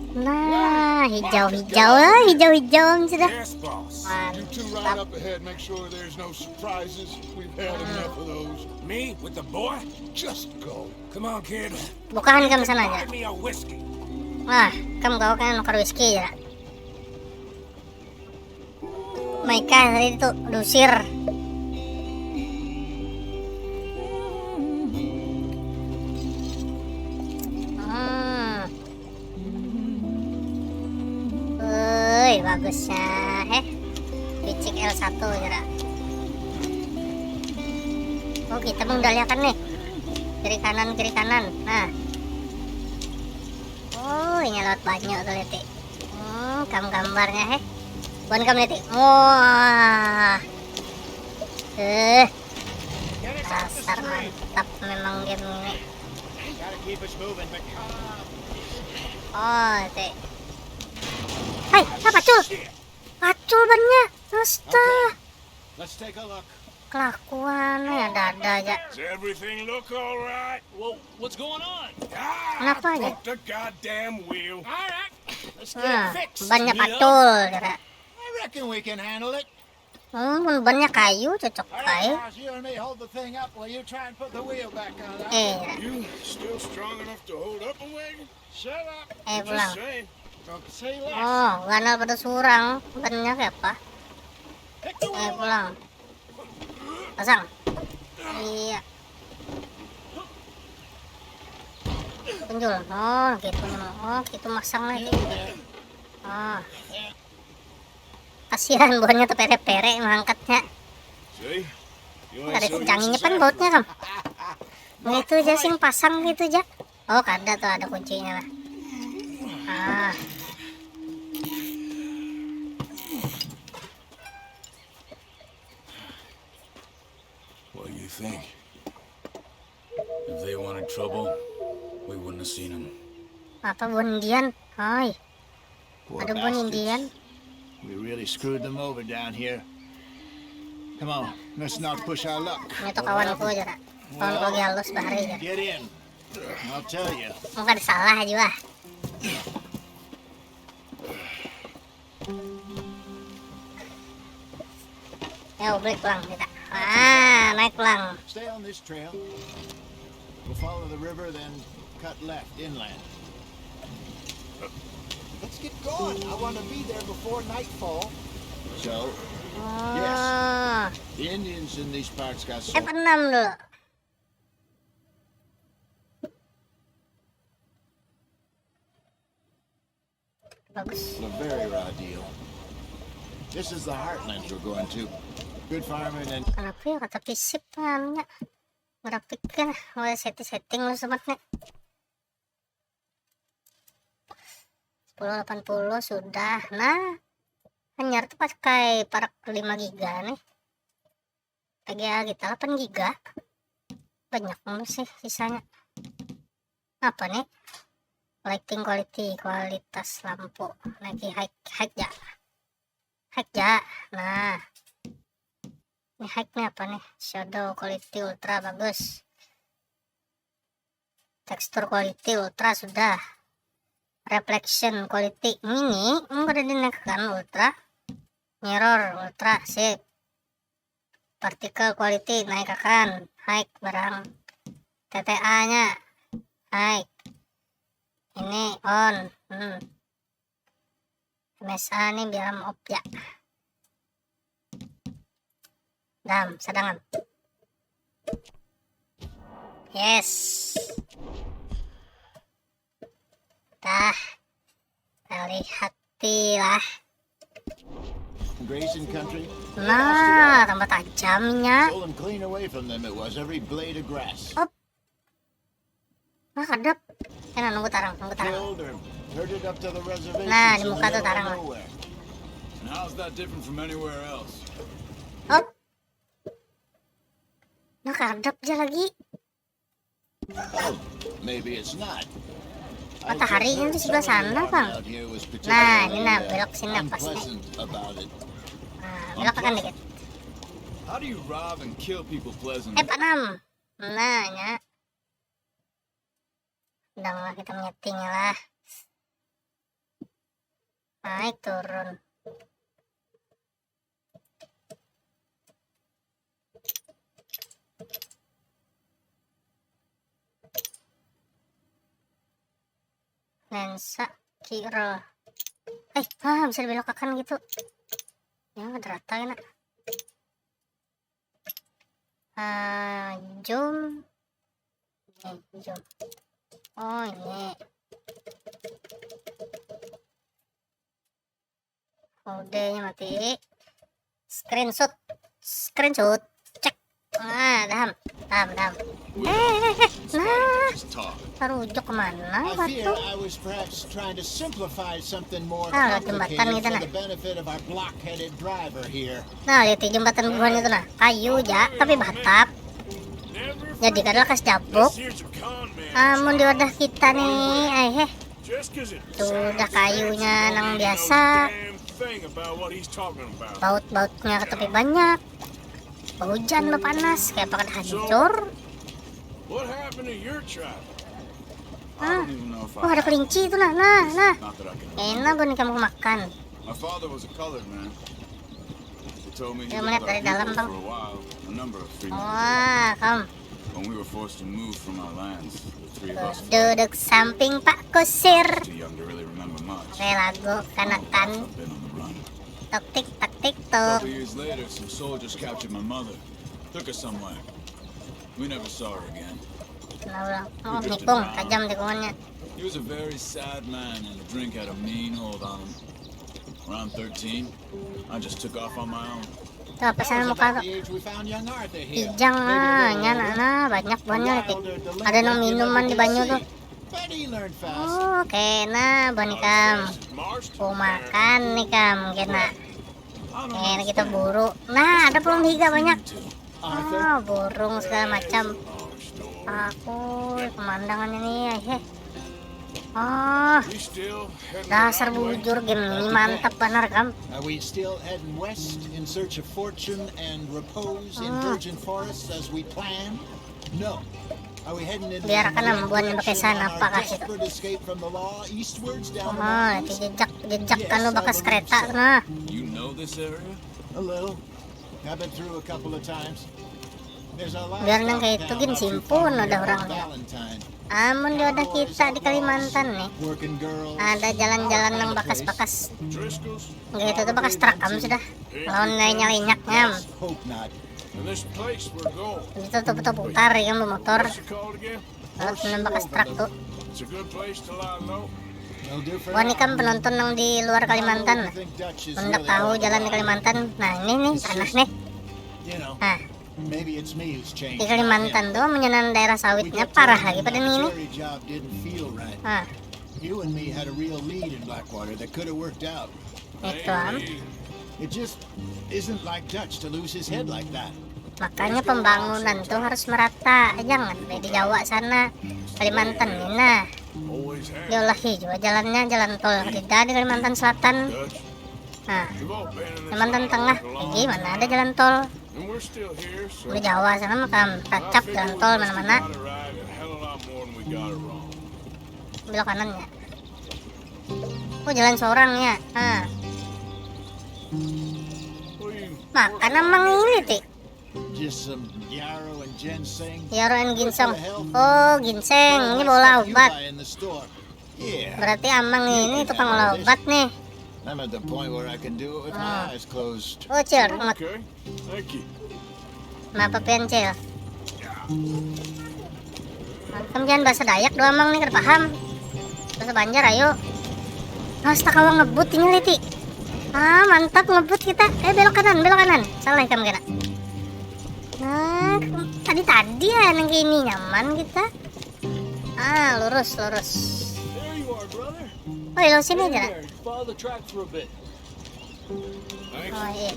Nah, hijau-hijau sudah. Yes, boss. You two ride Mantap. up ahead. Make sure there's no surprises. We've had enough of those. Me with the boy? Just go. Come on, kid. Bukan kamu sana aja. Buy me a whiskey. Wah, kamu kau kan nukar whisky ya. Maika tadi itu dusir. Bagusnya picik L1 kira. Oh, kita mengendalikan nih kiri kanan. Nah, oh ini lewat banyak tuh lihat. Gambarnya bukan kamu lihat. Wah, dasar mantap memang game ini. Gotta keep us moving, but Oh, lihat. Hai, pacul bannya. Astaga. let's take a look. Kelakuannya ada aja. Does everything look all right? Well, what's going on? Kenapa aja? Broke the goddamn wheel. All right, let's get Nah, it fixed. banyak pacul kira. I reckon we can handle it. Bannya kayu cocok kayu. You and me hold the thing up while you try and put the wheel back on. You still strong enough to hold up a wagon? Shut up. Pulang. saying. Don't say less. Oh, ganal pada surang. Bannya kayak apa? Pulang. Pasang. Iya. Tunjul. Oh, gitu. Oh, gitu masang lagi. Oh. Kasihan bautnya tuh pere-pere mengangkatnya. See? You Ada kencanginnya kan bautnya kan. Nah, itu aja sing pasang gitu aja. Oh, kada tuh ada kuncinya lah. Ah. What do you think? If they wanted trouble, we wouldn't have seen them. Apa bon Indian? Hai. Ada bon Indian. We really screwed them over down here. Come on, let's not push our luck. Itu kawanku aja, Kak. Kawanku lagi halus bahari aja. Get in. I'll tell you. Muka ada salah juga. Ya, balik pulang kita. Ah, naik pulang. Stay on this trail. We'll follow the river, then cut left inland. Let's get going. I want to be there before nightfall. So, Oh. the Indians in these parts got so F6 dulu. Bagus. a very raw deal. This is the heartlands we're going to. Good farming and Kenapa ya kata fisip namanya? Grafiknya, mulai setting lu sobatnya. 1080 sudah. Nah, hanya tuh pakai parak 5 giga nih. PGA kita 8 giga. Banyak banget sih sisanya. Apa nih? Lighting quality, kualitas lampu. Lagi high ya. High ya. Nah. Ini high-nya apa nih? Shadow quality ultra bagus. Texture quality ultra sudah. Reflection quality mini udah dinaikkan ultra. Mirror ultra sip. Particle quality naikkan high barang. TTA nya high. Ini on. MSA nih biar off ya. Sadangan. Yes. Dah. Kita lihatilah. grazing country. Nah, tambah tajamnya. Stolen clean away from them it was, every blade of grass. Nah, kadap. Nunggu tarang. Killed or herded up to the reservation. Nah, di muka tuh tarang. And how's that different from anywhere else? Nah, kadap aja lagi. Maybe it's not. Mataharinya di sebelah sana, Bang. Nah, ini nah, belok sini pas nih. Nah, belok akan dikit. How do you rob and kill people pleasantly? Pak Nam. Nah, ya. Udah lah, kita menyetingnya lah. Naik turun. Lensa kira. Bisa dibelokkan gitu. Ya, ada rata ya, nak. Zoom. Ini, zoom. Oh, ini. Mode-nya mati. Screenshot. Cek. Nah, dam. Nah. Tarujuk kemana batu? Nah, jembatan gitu nah. Nah, lihat jembatan buah itu nah. Kayu ya, tapi batap. Jadi kadang kas jabuk. Mun di wadah kita nih, tuh udah kayunya nang biasa. Baut-bautnya tapi banyak. Hujan lo panas, kayak pakai hancur. Ada kelinci itu nah. Enak gue nih kamu makan. My father was a colored man. They told me he Kita lived melihat dari our dalam, people Bang. for a while. A number of free men. Wah, Kam. When we were forced to move from our lands, the three of us Duduk samping Pak Kusir. too young to really remember much. Oke, lagu kanakan. I've been on the run. Taktik, taktik A tuh. couple years later, some soldiers captured my mother. Took her somewhere. We never saw her again. Nah, ulang. Oh, nikung. Tajam tikungannya. He was a very sad man, and the drink had a mean hold on him. Around 13, I just took off on my own. Tuh, apa sana muka tuh? The age we found young Arthur here. Kijang lah, nyana banyak banyak nih. Ada nang minuman di banyu tuh. But he learned fast. Oh, kena bani Kam. Oh, makan nih Kam, kena. Kena kita buru. Nah, ada burung higa banyak. Oh, burung segala macam. Aku pemandangannya nih, oh, We still heading dasar that way? bujur game ini mantap benar Kam. Are we still heading west in search of fortune and repose in virgin forests as we planned? No. Are we heading into Biarkan membuatnya pakai sana, apakah itu? desperate escape from the law eastwards down the Oh, mountains? nanti jejak kan lu bekas kereta nah. You know this area? A little. I've been through a couple of times. There's a lot Biar nang kayak itu gin simpun ada orangnya. Valentine. Amun dia ada kita di Kalimantan nih. Working girls. Ada jalan-jalan nang bakas-bakas. Driscoll's? Enggak itu tuh bakas terekam sudah. Lawan nyalinya ngam. Hope not. And this place we're going. Itu tuh putar ya motor. What's it called again? Lalu nang bakas truk tuh. It's a good place to lie low. No do for Wah ini now. kan penonton yang di luar Kalimantan. I think Dutch is Hendak really tahu all jalan di about. Kalimantan. Nah ini nih tanah nih. You know, Nah maybe it's me who's changed. di Kalimantan tuh menyenang daerah sawitnya parah lagi pada ini. Cherry job didn't feel right. Nah You and me had a real lead in Blackwater that could have worked out. itu am. It just isn't like Dutch to lose his head like that. Makanya pembangunan tuh harus merata. Jangan kayak di Jawa sana, Kalimantan ini. Nah, Always have. diolahi juga jalannya, jalan tol tidak di Kalimantan Selatan. Dutch. Nah, We've all been in this Kalimantan land Tengah, a long gimana ada jalan tol? And we're still here, so Di Jawa sana mah tacap jalan tol mana-mana. got it right a hell of a lot more than we got it wrong. Belok kanannya. Oh jalan seorang ya. Nah, What are you makan emang ini ti. Just some yarrow and ginseng. Yaro and ginseng. Oh ginseng, ini bola You obat. buy in the store. Yeah. Berarti amang ini tukang olah obat nih. I'm at the point where I can do it with my eyes closed. Oh cil, ngot. okay? Thank you. Kenapa pian cil? Kamu jangan bahasa Dayak doang mang nih, paham? Bahasa Banjar ayo. Nasta kawang ngebut ini liti. Ah mantap ngebut kita. Belok kanan, belok kanan. Salah kamu kena. Nah, tadi ya yang kayak ini nyaman kita. Ah lurus lurus. There you are, brother. Oh lewat sini aja. There, follow the track for a bit. Oh iya.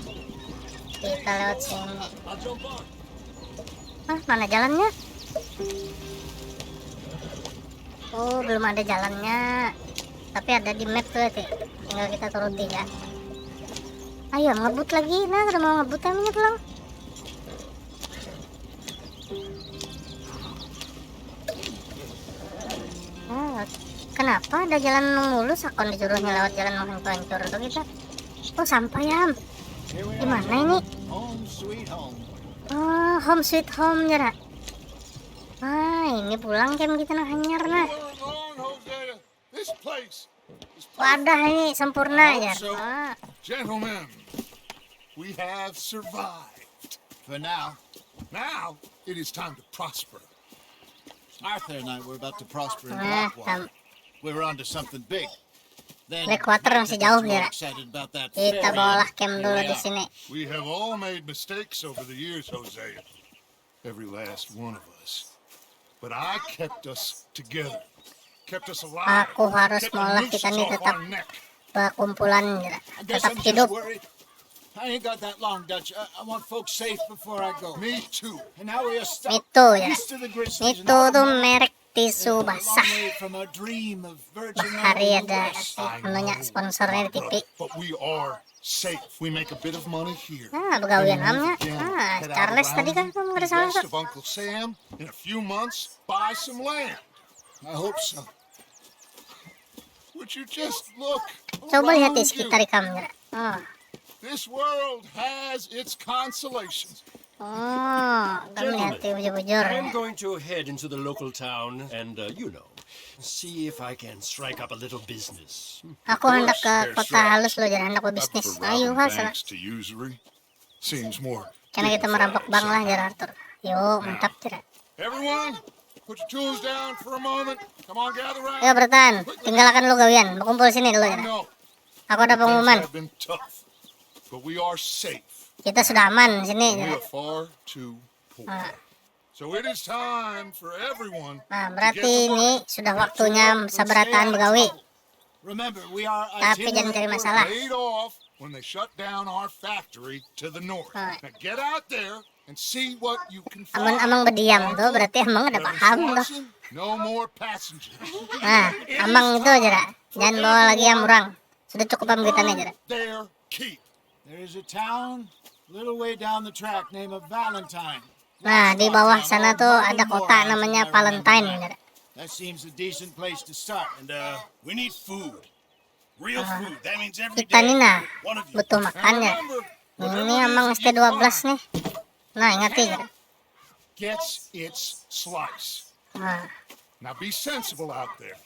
Kita lewat sini. I'll jump on. Ah mana jalannya? Oh belum ada jalannya. Tapi ada di map tuh ya. Tinggal kita turuti ya. Ayo ngebut lagi. Nah udah mau ngebut emangnya pulang. Oh, kenapa ada jalan mulus? Akon disuruhnya lewat jalan hancur tuh kita. Oh sampai ya. Here we Gimana are. ini? Home sweet home. Oh home sweet home jara. Ah ini pulang kem kita nah hanyar nah. Hold on, Hosea. This place. Wadah ini sempurna ya. So, Ah, gentlemen, we have survived. For now, Now it is time to prosper. Arthur and I were about to prosper in nah, Blackwater. We were onto something big. Then Blackwater masih jauh ya. excited about that Kita ferry. bawalah kem Here dulu we di are. sini. We have all made mistakes over the years, Hosea. Every last one of us. But I kept us together. Kept us alive. Aku harus Kept the mengolah nooses kita nih off tetap our neck. berkumpulan jara. I guess Tetap I'm hidup. just worried. I ain't got that long, Dutch. I want folks safe before I go. Me too. And now we are stuck Itu ya. east of the Grizzlies. Itu tuh merek tisu a long basah. way from a dream of virgin Hari island ada bliss. menunya sponsornya di TV. But we are safe. We make a bit of money here. Ah, begawian amnya. Again, Ah, head out Charles around tadi kan kamu nggak ada salah west tuh. of Uncle Sam. In a few months, buy some land. I hope so. Would you just look Coba lihat di around sekitar you? kamera. Oh, This world has its consolations. Oh, kami hati bujur-bujur. I'm going to head into the local town and, see if I can strike up a little business. Aku hendak ke kota halus loh, jangan hendak berbisnis. Ayo ha, sana. Banks to usury. Seems more. Karena kita merampok bank lah, jar Arthur. Yo, mantap tidak? Everyone, put your tools down for a moment. Come on, gather round. Ayo bertahan, tinggalkan lu gawian. Berkumpul sini dulu I ya. know Aku ada things pengumuman. have been tough, but we are safe. Kita sudah aman sini. We Ya. are far too poor. Nah, So it is time for everyone. nah, berarti ini sudah waktunya sabratan begawi. Remember, we are Tapi jangan cari masalah. Laid off when they shut down our factory to the north. Alright. Now get out there and see what you can Aman find. amang berdiam tuh, berarti amang udah paham tuh. Swanson, no more passengers. Nah, amang itu aja dah. Jangan bawa lagi yang murang. Sudah cukup pemberitannya aja dah. Their keep. There is a town little way down the track named Valentine. Nah, di bawah sana tuh ada kota namanya Valentine. Aja dah. That seems a decent place to start. And, we need food. Real food. That means every Kita day, nih nah, one of you. butuh makan ya. Ini amang ST12 nih. Nah, ingat ya. Gets its slice. Nah, Now be sensible out there.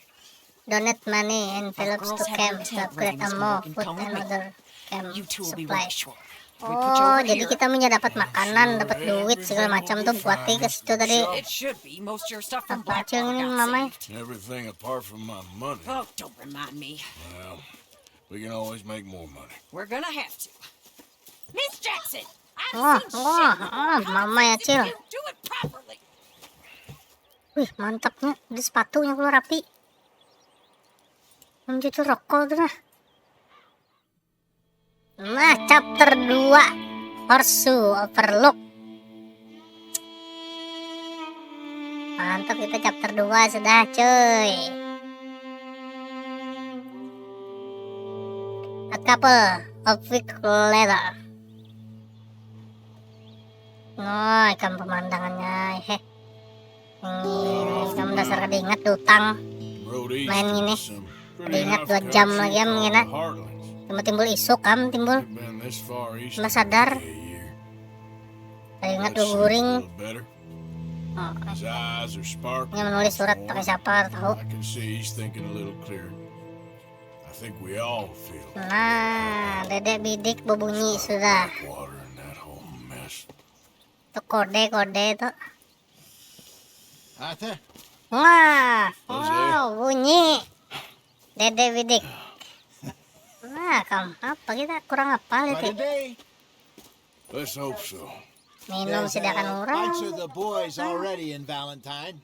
donate money envelopes to girls have camp your to tent upgrade ready, Miss ammo, Morgan. food Come and with me. other camp You two will be supply. right short. We put you Oh, over jadi here. kita punya dapat makanan, dapat duit segala macam tuh buat ke situ tadi. It should be. Most of your stuff from Apa acil Blackwater ini got mama? saved. Everything apart from my money. Oh, don't remind me. Well, we can always make more money. We're gonna have to. Miss Jackson, I've Wah, seen wah, shit. mama ya Cil. You do it properly. Wih, mantapnya. Di sepatunya keluar rapi. Itu rokok tuh nah. Nah, chapter 2. Horseshoe Overlook. Mantap, kita chapter 2 sudah cuy. A couple of weeks later. Oh, ikan pemandangannya. Ini kamu dasar kadingat utang. Road east Main ini. is some pretty Kadingat rough 2 jam country lagi ya called mungkin the ah. Heartlands. Timbul isuk kam timbul. We've been this far east Mbak sadar. a year. Kadingat Let's 2 see a guring. little better. Oh, His eyes are sparkling. ini menulis surat pakai siapa tahu. I can see he's thinking a little clearer. I think we all feel Nah, dedek bidik berbunyi sudah. water in that whole mess. Itu kode-kode itu. Arthur, Wah, Jose. wow, bunyi. Dedek bidik. Nah, kamu apa kita kurang apa what a itu? day. Let's hope so. Minum There's sediakan a orang. bunch of the boys already in Valentine.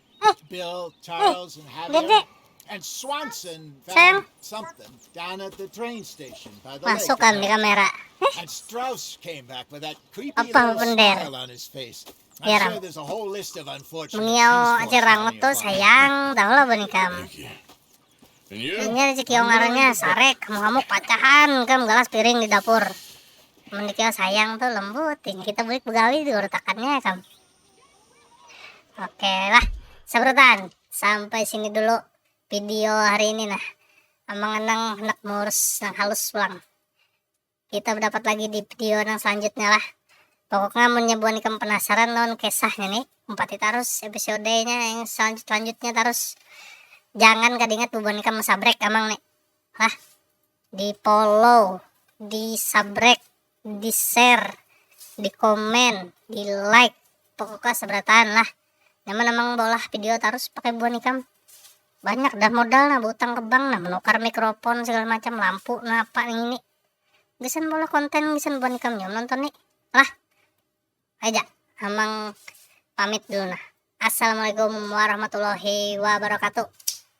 Bill, Charles, and Dede. Javier. And Swanson Sayang. found something down at the train station by the Masuk lake. kan di kamera. And Strauss came back with that creepy Apa little bender? smile on his face. I'm Ya, sure Ram. there's a whole list of unfortunate Mengiau Peace aja Force rangut on tuh your file. sayang. Tahu lah bani kamu. Thank you. And you? Ini rezeki yang ngarannya sarek. Kamu pacahan kamu gelas piring di dapur. Mendiknya sayang tuh lembut. Ini kita balik begawi di urutakannya kamu. Oke lah. Sabrutan. Sampai sini dulu video hari ini nah. Amang enang hendak ngurus yang halus pulang. Kita dapat lagi di video yang selanjutnya lah. Pokoknya menyebuan ikan penasaran non kisahnya nih. 4 terus episodenya yang selanjutnya terus. Jangan kadingat beban ikan sabrek amang nih. Lah. Di follow, di sabrek, di share, di komen, di like. Pokoknya seberatan lah. Nyaman emang bolah video terus pakai buan ikan. Banyak dah modal nah butang ke bank nah menukar mikrofon segala macam lampu nah apa ini. Gisan bola konten gisan buan ikan nyom nonton nih. Lah. Aja amang pamit dulu nah. Assalamualaikum warahmatullahi wabarakatuh.